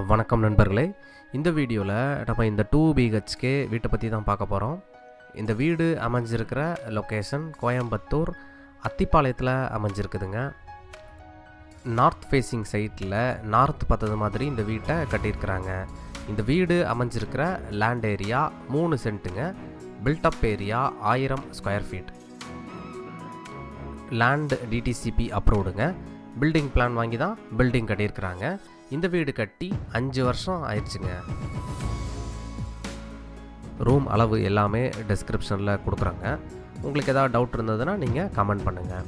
வணக்கம் நண்பர்களே. இந்த வீடியோவில் நம்ம இந்த 2 BHK வீட்டை பற்றி தான் பார்க்க போகிறோம். இந்த வீடு அமைஞ்சிருக்கிற லொக்கேஷன் கோயம்புத்தூர் அத்திப்பாளையத்தில் அமைஞ்சிருக்குதுங்க. நார்த் ஃபேஸிங் சைட்டில் நார்த் பார்த்தது மாதிரி இந்த வீட்டை கட்டியிருக்கிறாங்க. இந்த வீடு அமைஞ்சிருக்கிற லேண்ட் ஏரியா 3 சென்ட்டுங்க. Built up area 1000 square feet. Land DTCP அப்ரூவ்டுங்க. பில்டிங் பிளான் வாங்கி தான் பில்டிங் கட்டியிருக்கிறாங்க. இந்த வீடு கட்டி 5 வருஷம் ஆயிடுச்சுங்க. ரூம் அளவு எல்லாமே டிஸ்கிரிப்ஷனில் கொடுக்குறாங்க. உங்களுக்கு ஏதாவது டவுட் இருந்ததுன்னா நீங்கள் கமெண்ட் பண்ணுங்கள்.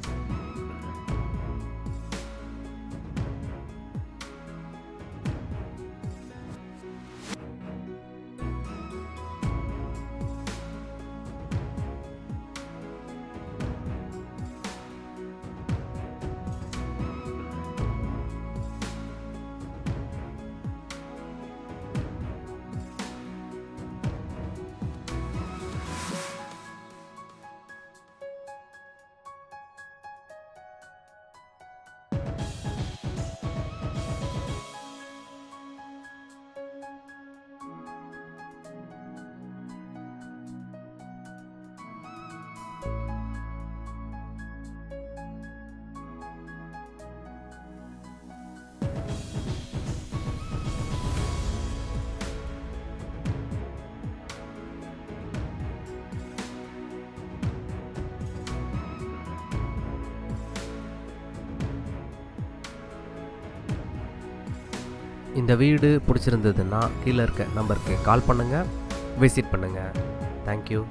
இந்த வீடு பிடிச்சிருந்ததுன்னா கீழே இருக்க நம்பருக்கு கால் பண்ணுங்கள், விசிட் பண்ணுங்கள். தேங்க்யூ.